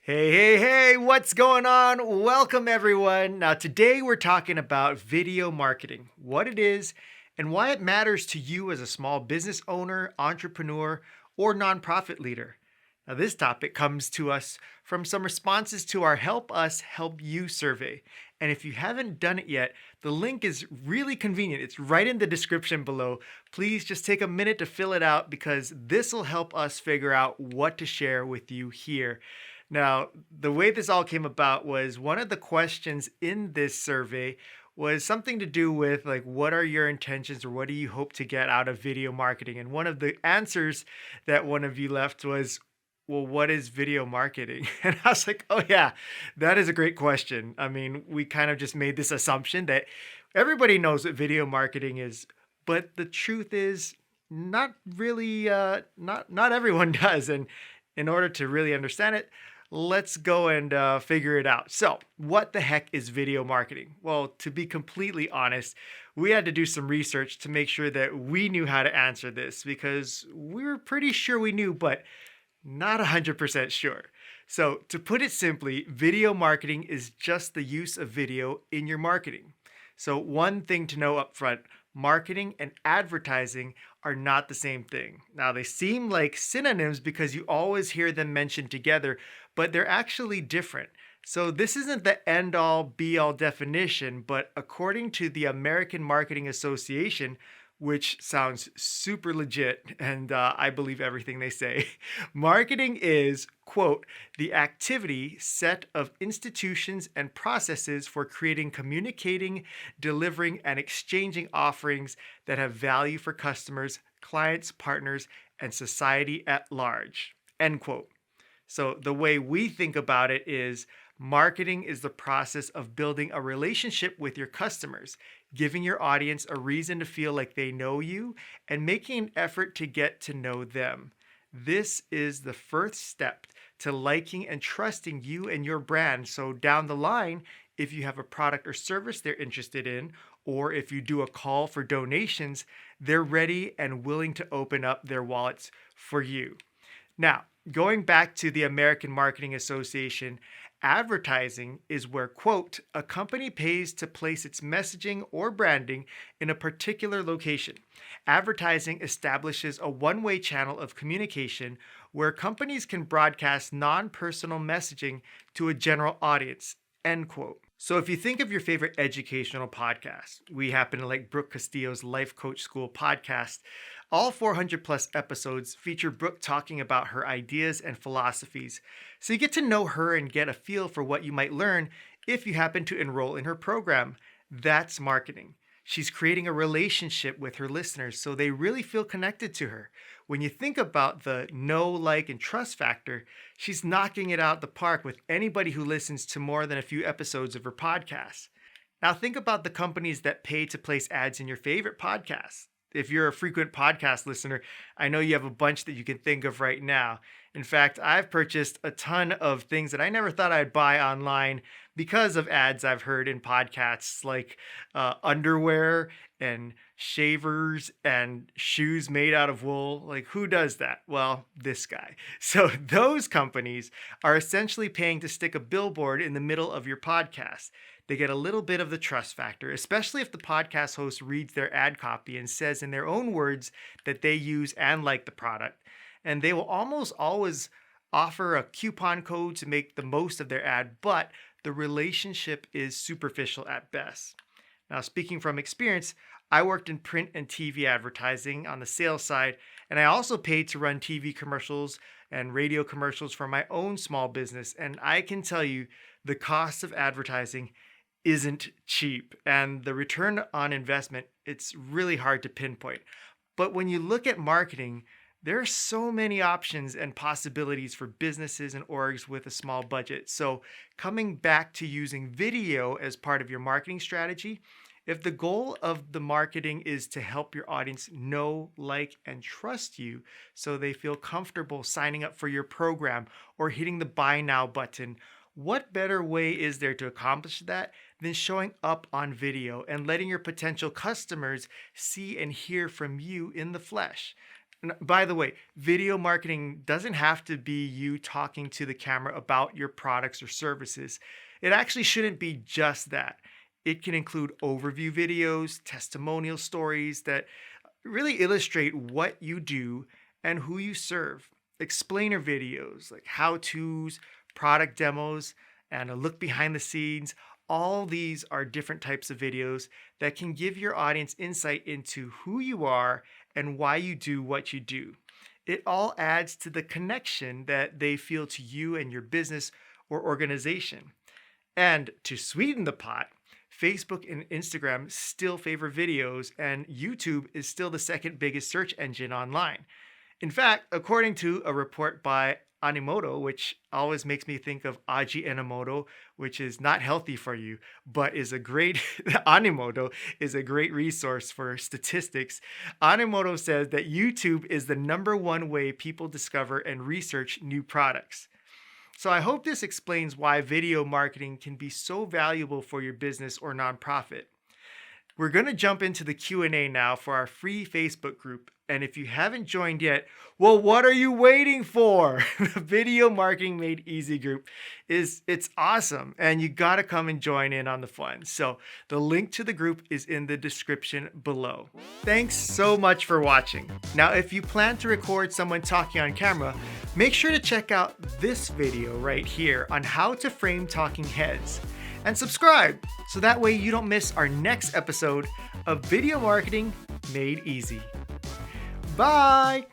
Hey, what's going on? Welcome, everyone. Now, today we're talking about video marketing, what it is, and why it matters to you as a small business owner, entrepreneur, or nonprofit leader. Now, this topic comes to us from some responses to our Help Us Help You survey. And if you haven't done it yet, the link is really convenient. It's right in the description below. Please just take a minute to fill it out because this will help us figure out what to share with you here. Now, the way this all came about was one of the questions in this survey was something to do with like what are your intentions or what do you hope to get out of video marketing? And one of the answers that one of you left was, well, what is video marketing? And I was like, oh yeah, that is a great question. I mean, we kind of just made this assumption that everybody knows what video marketing is, but the truth is not really not everyone does. And in order to really understand it, let's go and figure it out. So, what the heck is video marketing? Well, to be completely honest, we had to do some research to make sure that we knew how to answer this because we were pretty sure we knew, but not 100% sure. So, to put it simply, video marketing is just the use of video in your marketing. So, one thing to know up front, marketing and advertising are not the same thing. Now, they seem like synonyms because you always hear them mentioned together, but they're actually different. So, this isn't the end all be all definition, but according to the American Marketing Association, which sounds super legit, and I believe everything they say. Marketing is, quote, the activity, set of institutions and processes for creating, communicating, delivering, and exchanging offerings that have value for customers, clients, partners, and society at large, end quote. So the way we think about it is marketing is the process of building a relationship with your customers, giving your audience a reason to feel like they know you, and making an effort to get to know them. This is the first step to liking and trusting you and your brand. So down the line, if you have a product or service they're interested in, or if you do a call for donations, they're ready and willing to open up their wallets for you. Now, going back to the American Marketing Association, advertising is where, quote, a company pays to place its messaging or branding in a particular location. Advertising establishes a one-way channel of communication where companies can broadcast non-personal messaging to a general audience, end quote. So if you think of your favorite educational podcast, we happen to like Brooke Castillo's Life Coach School podcast. All 400 plus episodes feature Brooke talking about her ideas and philosophies. So you get to know her and get a feel for what you might learn if you happen to enroll in her program. That's marketing. She's creating a relationship with her listeners so they really feel connected to her. When you think about the know, like, and trust factor, she's knocking it out the park with anybody who listens to more than a few episodes of her podcast. Now think about the companies that pay to place ads in your favorite podcasts. If you're a frequent podcast listener, I know you have a bunch that you can think of right now. In fact, I've purchased a ton of things that I never thought I'd buy online because of ads I've heard in podcasts like underwear and shavers and shoes made out of wool. Like, who does that? Well, this guy. So, those companies are essentially paying to stick a billboard in the middle of your podcast. They get a little bit of the trust factor, especially if the podcast host reads their ad copy and says in their own words that they use and like the product. And they will almost always offer a coupon code to make the most of their ad, but the relationship is superficial at best. Now, speaking from experience, I worked in print and TV advertising on the sales side, and I also paid to run TV commercials and radio commercials for my own small business. And I can tell you the cost of advertising isn't cheap, and the return on investment, it's really hard to pinpoint. But when you look at marketing, there are so many options and possibilities for businesses and orgs with a small budget. So coming back to using video as part of your marketing strategy, if the goal of the marketing is to help your audience know, like, and trust you so they feel comfortable signing up for your program or hitting the buy now button, what better way is there to accomplish that than showing up on video and letting your potential customers see and hear from you in the flesh? By the way, video marketing doesn't have to be you talking to the camera about your products or services. It actually shouldn't be just that. It can include overview videos, testimonial stories that really illustrate what you do and who you serve. Explainer videos like how to's, product demos, and a look behind the scenes. All these are different types of videos that can give your audience insight into who you are and why you do what you do. It all adds to the connection that they feel to you and your business or organization. And to sweeten the pot, Facebook and Instagram still favor videos, and YouTube is still the second biggest search engine online. In fact, according to a report by Animoto, which always makes me think of Aji Enomoto, which is not healthy for you, but is a great Animoto is a great resource for statistics. Animoto says that YouTube is the #1 way people discover and research new products. So I hope this explains why video marketing can be so valuable for your business or nonprofit. We're going to jump into the Q&A now for our free Facebook group. And if you haven't joined yet, well, what are you waiting for? The Video Marketing Made Easy group it's awesome, and you got to come and join in on the fun. So the link to the group is in the description below. Thanks so much for watching. Now, if you plan to record someone talking on camera, make sure to check out this video right here on how to frame talking heads. And subscribe so that way you don't miss our next episode of Video Marketing Made Easy. Bye!